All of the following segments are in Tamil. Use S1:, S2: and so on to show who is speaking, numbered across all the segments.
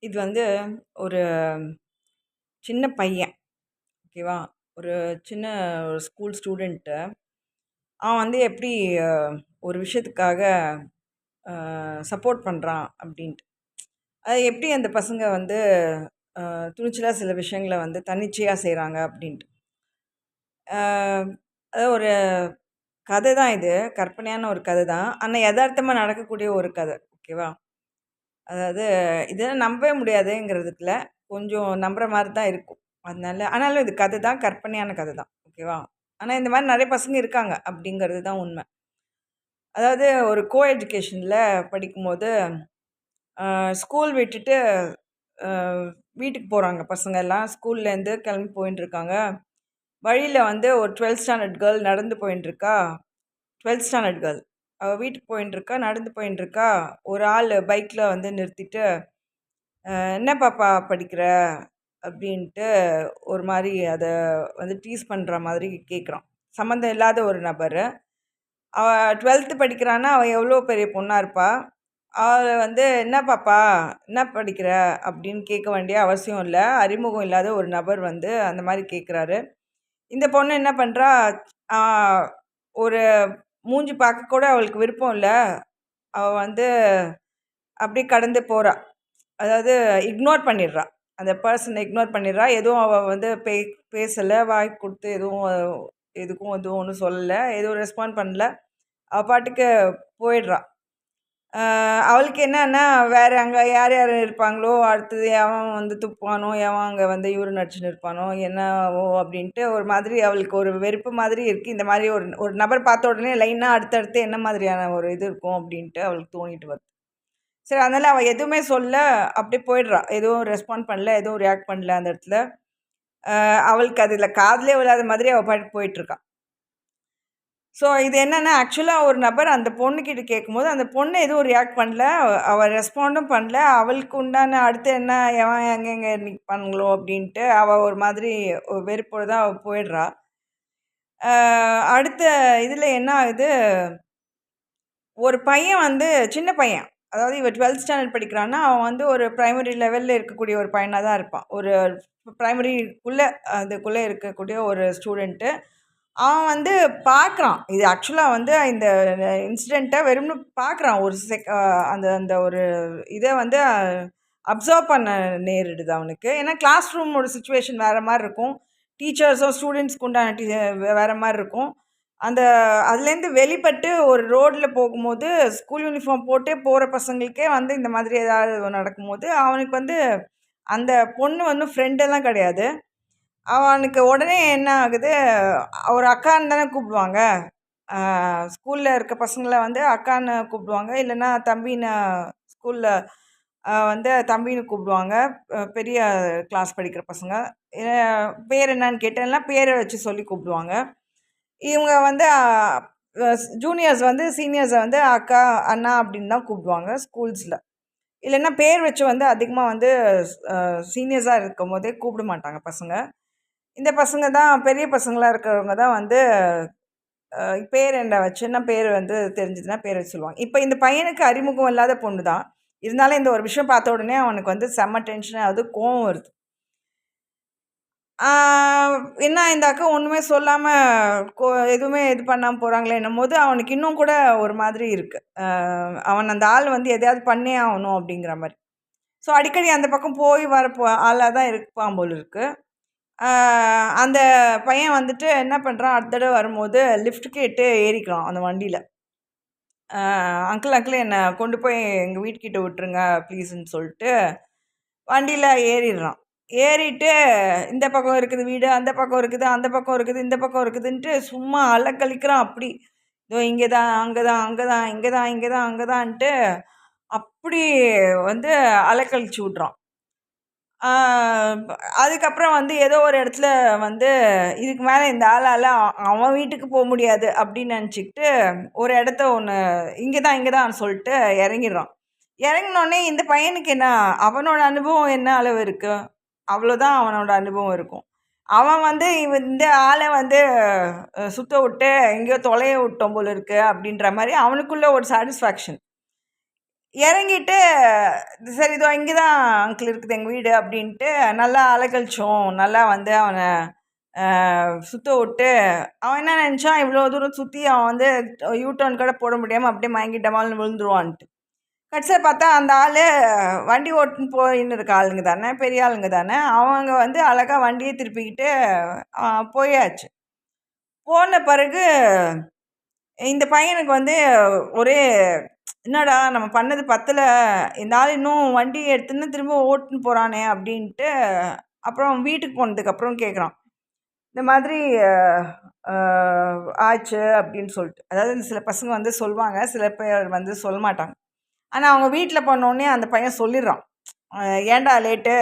S1: இது வந்து ஒரு சின்ன பையன். ஓகேவா? ஒரு சின்ன ஒரு ஸ்கூல் ஸ்டூடெண்ட்டு. அவன் வந்து எப்படி அ ஒரு விஷயத்துக்காக சப்போர்ட் பண்றான் அப்படின்ட்டு. அது எப்படி அந்த பசங்க வந்து துணிச்சலா சில விஷயங்கள வந்து தன்னிச்சையா செய்றாங்க அப்படின்ட்டு. அ அதாவது ஒரு கதை தான் இது. கற்பனையான ஒரு கதை தான். ஆனா எதார்த்தமா நடக்கக்கூடிய ஒரு கதை. ஓகேவா? அதாவது இதெல்லாம் நம்பவே முடியாதுங்கிறதுக்குல, கொஞ்சம் நம்புற மாரி தான் இருக்கும். அதனால ஆனாலும் இது கதை தான், கற்பனையான கதை தான். ஓகேவா? ஆனா இந்த மாரி நெறைய பசங்க இருக்காங்க, அப்படிங்கிறது தான் உண்ம. அதாவது ஒரு கோ எஜுகேஷன்ல படிக்கும்போது, ஸ்கூல் விட்டுட்டு அ வீட்டுக்கு போறாங்க பசங்க எல்லாம். ஸ்கூல்லேருந்து கிளம்பி போயின்ட்டுருக்காங்க. வழியில வந்து ஒரு 12த் ஸ்டாண்டர்ட் கேர்ள் நடந்து போயின்ட்டுருக்கா. 12த் ஸ்டாண்டர்ட் கேர்ள். அவ வீட்டுக்கு போயின்ட்டுருக்கா, நடந்து போயின்ட்டுருக்கா. ஒரு ஆளு பைக்ல வந்து நிறுத்திட்டு "என்ன பாப்பா படிக்கிற?" அப்படின்ட்டு ஒரு மாரி அத வந்து டீஸ் பண்ற மாதிரி கேட்குறான். சம்மந்தம் இல்லாத ஒரு நபரு. அவ 12த் படிக்கிறான்னா, அவ எவ்வளோ பெரிய பொண்ணா இருப்பா. அவ வந்து "என்ன பாப்பா? என்ன படிக்கிற?" அப்படின்னு கேட்க வேண்டிய அவசியம் இல்ல. அறிமுகம் இல்லாத ஒரு நபர் வந்து அந்த மாரி கேட்குறாரு. இந்த பொண்ணு என்ன பண்றா, ஆ ஒரு மூஞ்சி பார்க்க கூட அவளுக்கு விருப்பம் இல்ல. அவ வந்து அப்படியே கடந்து போறா. அதாவது இக்னோர் பண்ணிடுறா. அந்த பெர்சன இக்னோர் பண்ணிடுறா. எதுவும் அவ வந்து பேசல. வாய் குடுத்து எதுவும் எதுக்கும் எதுவும் ஒண்ணும் சொல்லல. எதுவும் ரெஸ்பாண்ட் பண்ணல. அவ பாட்டுக்கு போயிடுறா. அ அவளுக்கு என்னன்னா, வேற அங்க யார் யார் இருப்பாங்களோ, அடுத்தது எவன் வந்து துப்புவானோ, எவன் அங்க வந்து யூரின் அடிச்சுன்னு இருப்பானோ, என்னவோ அப்படின்ட்டு ஒரு மாதிரி அவளுக்கு ஒரு வெறுப்பு மாதிரி இருக்கு. இந்த மாரி ஒரு ஒரு நபர் பார்த்த உடனே லைனா அடுத்தடுத்து என்ன மாதிரியான ஒரு இது இருக்கும் அப்படின்ட்டு அவளுக்கு தோணிட்டு வருது. சரி, அதனால அவ எதுவுமே சொல்ல, அப்படியே போயிடுறா. எதுவும் ரெஸ்பாண்ட் பண்ணல, எதுவும் ரியாக்ட் பண்ணல அந்த இடத்துல. அவளுக்கு அதுல காதுலயே விழாத மாதிரி அவ பாட்டுக்கு போயிட்டுருக்கா. ஸோ இது என்னன்னா, ஆக்சுவலா ஒரு நபர் அந்த பொண்ணுகிட்ட கேட்கும்போது, அந்த பொண்ணு எதுவும் ரியாக்ட் பண்ணல. அவ ரெஸ்பாண்டும் பண்ணல. அவளுக்கு உண்டான அடுத்து என்ன எவன் எங்கெங்க நிப்பானுங்களோ அப்படின்ட்டு அவ ஒரு மாதிரி ஒரு வெறுப்போட தான் அவ போயிடுறா. அ அடுத்த இதுல என்ன ஆகுது, ஒரு பையன் வந்து சின்ன பையன். அதாவது இவ 12த் ஸ்டாண்டர்ட் படிக்கிறான்னா, அவன் வந்து ஒரு பிரைமரி லெவல்ல இருக்கக்கூடிய ஒரு பையனா தான் இருப்பான். ஒரு பிரைமரிக்குள்ள அதுக்குள்ள இருக்கக்கூடிய ஒரு ஸ்டூடண்ட்டு. அவன் வந்து பார்க்குறான். இது ஆக்சுவலா வந்து இந்த இன்சிடென்ட்ட வெறுமனே பார்க்குறான். ஒரு அந்த அந்த ஒரு இத வந்து அப்சர்வ் பண்ண நேரிடுது அவனுக்கு. ஏன்னா கிளாஸ் ரூமோட சிச்சுவேஷன் வேற மாரி இருக்கும். டீச்சர்ஸும் ஸ்டூடண்ட்ஸ்க்கு உண்டான வேற மாரி இருக்கும். அந்த அதுலேருந்து வெளிப்பட்டு ஒரு ரோட்ல போகும்போது, ஸ்கூல் யூனிஃபார்ம் போட்டே போற பசங்களுக்கே வந்து இந்த மாதிரி ஏதாவது நடக்கும்போது, அவனுக்கு வந்து அந்த பொண்ணு வந்து ஃப்ரெண்டெல்லாம் கிடையாது. அவனுக்கு உடனே என்ன ஆகுது, ஒரு அக்கான்னு தானே கூப்பிடுவாங்க. ஆ ஸ்கூல்ல இருக்க பசங்கள வந்து அக்கான்னு கூப்பிடுவாங்க. இல்லன்னா தம்பின்னு ஸ்கூல்ல வந்து தம்பின்னு கூப்பிடுவாங்க. பெரிய கிளாஸ் படிக்கிற பசங்க. எ பேர் என்னன்னு கேட்டேன்னா, பேர வச்சு சொல்லி கூப்பிடுவாங்க. இவங்க வந்து ஜூனியர்ஸ் வந்து சீனியர்ஸ வந்து அக்கா, அண்ணா அப்படின்னு தான் கூப்பிடுவாங்க ஸ்கூல்ஸ்ல. இல்லன்னா பேர் வச்சு வந்து அதிகமா வந்து சீனியர்ஸா இருக்கும்போதே கூப்பிட மாட்டாங்க பசங்க. இந்த பசங்க தான் பெரிய பசங்களா இருக்கிறவங்க தான் வந்து பேர் என்ன வச்சுன்னா பேர் வந்து தெரிஞ்சதுன்னா பேர் வச்சு சொல்லுவாங்க. இப்ப இந்த பையனுக்கு அறிமுகம் இல்லாத பொண்ணு தான். இருந்தாலும் இந்த ஒரு விஷயம் பார்த்த உடனே அவனுக்கு வந்து செம்ம டென்ஷன் ஆகுது, கோவம் வருது. ஆ என்ன இந்த அக்கா ஒண்ணுமே சொல்லாம கொ எதுவுமே இது பண்ணாம போறாங்களேன்னும்போது, அவனுக்கு இன்னும் கூட ஒரு மாதிரி இருக்கு. அவன் அந்த ஆள் வந்து எதையாவது பண்ணியே ஆவணும் அப்படிங்கிற மாரி. ஸோ அடிக்கடி அந்த பக்கம் போய் வர ஆளா தான் இருப்பான் போல இருக்கு. ஆ அந்த பையன் வந்துட்டு என்ன பண்றான், அடுத்த தடவ வரும்போது லிஃப்ட் கேட்டு ஏறிக்கிறான் அந்த வண்டியில. அங்கிள் அங்கிள் என்ன கொண்டு போய் எங்க வீட்டுக்கிட்ட விட்டுருங்க ப்ளீஸ்ன்னு சொல்லிட்டு, வண்டியில ஏறிடுறான். ஏறிட்டு இந்த பக்கம் இருக்குது வீடு, அந்த பக்கம் இருக்குது, அந்த பக்கம் இருக்குது, இந்த பக்கம் இருக்குதுன்ட்டு சும்மா அலக்கழிக்கிறான் அப்படி. இதோ இங்க தான், அங்க தான், அங்க தான், இங்க தான், இங்க தான், அங்க தான்ட்டு அப்படி வந்து அலக்கழிச்சு விட்றான். ஆ அதுக்கப்புறம் வந்து ஏதோ ஒரு இடத்துல வந்து இதுக்கு மேல இந்த ஆளால அவன் வீட்டுக்கு முடியாது அப்படின்னு நினச்சுக்கிட்டு ஒரு இடத்த ஒண்ணு இங்க தான் சொல்லிட்டு இறங்கிடுறான். இறங்குனோனே இந்த பையனுக்கு என்ன அவனோட அனுபவம் என்ன அளவு இருக்கு? அவ்வளோதான் அவனோட அனுபவம் இருக்கும். அவன் வந்து இந்த ஆள வந்து சுத்த விட்டு எங்கேயோ தொலைய விட்டோம் போல இருக்கு அப்படின்ற மாரி அவனுக்குள்ள ஒரு சாட்டிஸ்ஃபேக்ஷன். இறங்கிட்டு சரி இதோ இங்கே தான் அங்கிள் இருக்குது எங்கள் வீடு அப்படின்ட்டு நல்லா அலக்கழிச்சோம். நல்லா வந்து அவனை சுத்த விட்டு அவன் என்ன நினச்சான், இவ்வளோ தூரம் சுற்றி அவன் வந்து யூ டர்ன் கூட போட முடியாமல் அப்படியே மயங்கி டமால்னு விழுந்துருவான்ட்டு. கடைசியா பார்த்தா அந்த ஆளு வண்டி ஓட்டின்னு போயின்னு இருக்க ஆளுங்க தானே, பெரிய ஆளுங்க தானே. அவங்க வந்து அழகா வண்டிய திருப்பிக்கிட்டு போயாச்சு. போன பிறகு இந்த பையனுக்கு வந்து ஒரே என்னடா நம்ம பண்ணது பத்தல, இந்த ஆள் இன்னும் வண்டி எடுத்துன்னு திரும்ப ஓட்டின்னு போறானே அப்படின்ட்டு, அப்புறம் வீட்டுக்கு போனதுக்கப்புறம் கேட்குறான். இந்த மாதிரி அ ஆச்சு அப்படின்னு சொல்லிட்டு. அதாவது சில பசங்க வந்து சொல்லுவாங்க, சில பேர் வந்து சொல்ல மாட்டாங்க. ஆனா, அவங்க வீட்ல போனோனே அந்த பையன் சொல்லிடுறான். அ "ஏன்டா லேட்டு?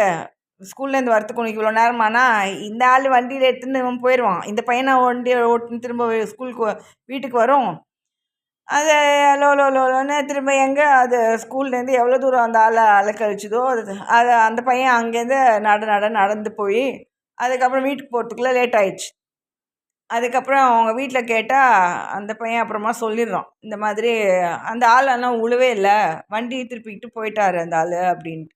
S1: ஸ்கூல்லேருந்து வரத்துக்கு உனக்கு இவ்வளோ நேரமானா?" இந்த ஆள் வண்டியில எடுத்துன்னு இவன் போயிருவான். இந்த பையனா வண்டிய ஓட்டின்னு திரும்ப ஸ்கூலுக்கு வீட்டுக்கு வரும். அது லோ லோ லோன்னு திரும்ப எங்க அது ஸ்கூல்லேருந்து எவ்வளோ தூரம் அந்த ஆள அலைக்கழிச்சதோ, அது அந்த பையன் அங்கேருந்து நடந்து போய், அதுக்கப்புறம் வீட்டுக்கு போறதுக்குள்ள லேட் ஆயிடுச்சு. அதுக்கப்புறம் அவங்க வீட்ல கேட்டா, அந்த பையன் அப்புறமா சொல்லிடுறான். இந்த மாதிரி அந்த ஆள் ஆனா உழவே இல்ல. வண்டி திருப்பிக்கிட்டு போயிட்டாரு அந்த ஆளு அப்டின்ட்டு.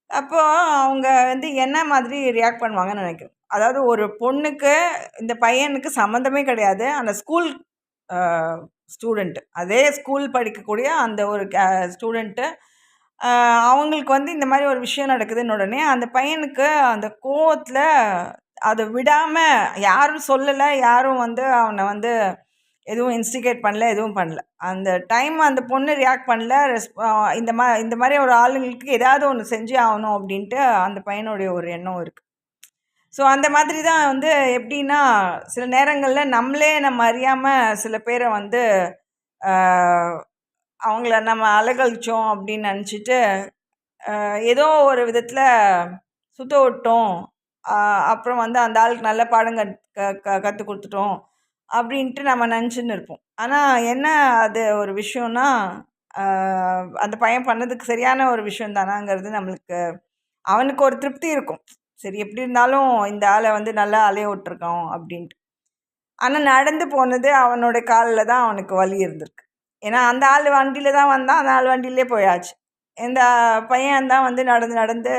S1: அப்போ அவங்க வந்து என்ன மாதிரி ரியாக்ட் பண்ணுவாங்கன்னு நெனைக்கிறேன். அதாவது ஒரு பொண்ணுக்கு, இந்த பையனுக்கு சம்மந்தமே கிடையாது. அந்த ஸ்கூல் அ ஸ்டூடண்ட். அதே ஸ்கூல் படிக்கக்கூடிய அந்த ஒரு ஸ்டூடண்ட்டு. அ அவங்களுக்கு வந்து இந்த மாரி ஒரு விஷயம் நடக்குதுன்ன உடனே, அந்த பையனுக்கு அந்த கோவத்துல அத விடாம யாரும் சொல்லல. யாரும் வந்து அவன வந்து எதுவும் இன்ஸ்டிகேட் பண்ணல. எதுவும் பண்ணல. அந்த டைம் அந்த பொண்ணு ரியாக்ட் பண்ணல. இந்த மாரி ஒரு ஆளுங்களுக்கு ஏதாவது ஒண்ணு செஞ்சே ஆகணும் அப்டின்ட்டு அந்த பையனுடைய ஒரு எண்ணம் இருக்கு. ஸோ அந்த மாதிரி தான் வந்து எப்டின்னா, சில நேரங்கள்ல நம்ம அறியாம சில பேர வந்து அ அவங்கள நம்ம அலக்கழிச்சோம் அப்டின்னு நெனச்சுட்டு, ஏதோ ஒரு விதத்துல சுத்த விட்டோம். அ அப்புறம் வந்து அந்த ஆளுக்கு நல்ல பாடம் கத் க க கத்துக் குடுத்துட்டோம். அப்படின்ட்டு நம்ம நெனச்சுன்னு இருப்போம். ஆனா என்ன அது ஒரு விஷயம்னா, அ அந்த பையன் பண்ணதுக்கு சரியான ஒரு விஷயம் தானாங்கிறது நம்மளுக்கு அவனுக்கு ஒரு திருப்தி இருக்கும். சரி எப்படி இருந்தாலும் இந்த ஆள வந்து நல்லா அலைய விட்டுருக்கோம் அப்படின்ட்டு. ஆனா நடந்து போனது அவனோட கால்ல தான் அவனுக்கு வலி இருந்திருக்கு. ஏன்னா அந்த ஆள் வண்டியில தான் வந்தான். அந்த ஆள் வண்டியிலே போயாச்சு. இந்த பையன் தான் வந்து நடந்து நடந்து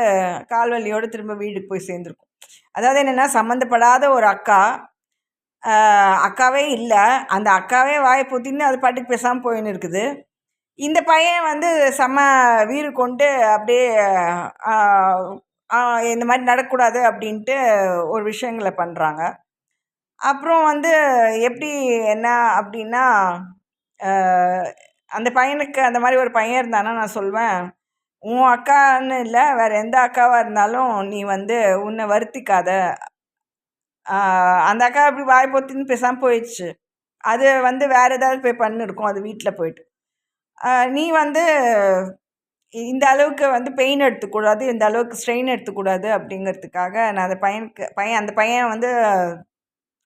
S1: கால் வலியோட திரும்ப வீட்டுக்கு போய் சேர்ந்திருக்கும். அதாவது என்னன்னா சம்மந்தப்படாத ஒரு அக்கா, அ அக்காவே இல்ல. அந்த அக்காவே வாய பொத்தின்னு அது பாட்டுக்கு பேசாம போயின்னு இருக்குது. இந்த பையன் வந்து செம்ம வீறு கொண்டு அப்படியே அ அ இந்த மாரி நடக்கக்கூடாது அப்படின்ட்டு ஒரு விஷயங்கள பண்றாங்க. அப்புறம் வந்து எப்படி என்ன அப்படின்னா, அ அந்த பையனுக்கு அந்த மாரி ஒரு பையன் இருந்தான்னா நான் சொல்வேன், "உன் அக்கான்னு இல்ல, வேற எந்த அக்காவா இருந்தாலும் நீ வந்து உன்ன வருத்திக்காத." ஆ அந்த அக்கா அப்படி வாய பொத்தின்னு பேசாம போயிடுச்சு. அது வந்து வேற ஏதாவது போய் பண்ணிருக்கும் அது வீட்ல போயிட்டு. நீ வந்து இந்த அளவுக்கு வந்து பெயின் எடுத்துக்கூடாது, இந்த அளவுக்கு ஸ்ட்ரெயின் எடுத்துக்கூடாது அப்படிங்கிறதுக்காக நான் அந்த பையன் வந்து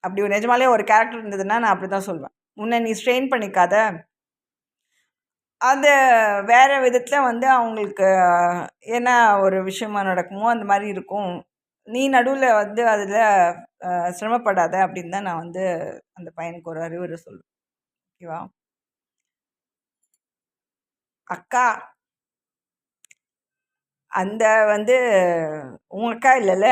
S1: அப்படி நிஜமாலே ஒரு கேரக்டர் இருந்ததுன்னா நான் அப்படிதான் சொல்வேன். "உன்ன நீ ஸ்ட்ரெயின் பண்ணிக்காத." அது வேற விதத்துல வந்து அவங்களுக்கு என்ன ஒரு விஷயமா நடக்குமோ அந்த மாரி இருக்கும். நீ நடுவுல வந்து அதுல சிரமப்படாத அப்படின்னு தான் நான் வந்து அந்த பையனுக்கு ஒரு அறிவுரை சொல்லுவேன். ஓகேவா? அக்கா, அந்த வந்து உன் அக்கா இல்லல்ல.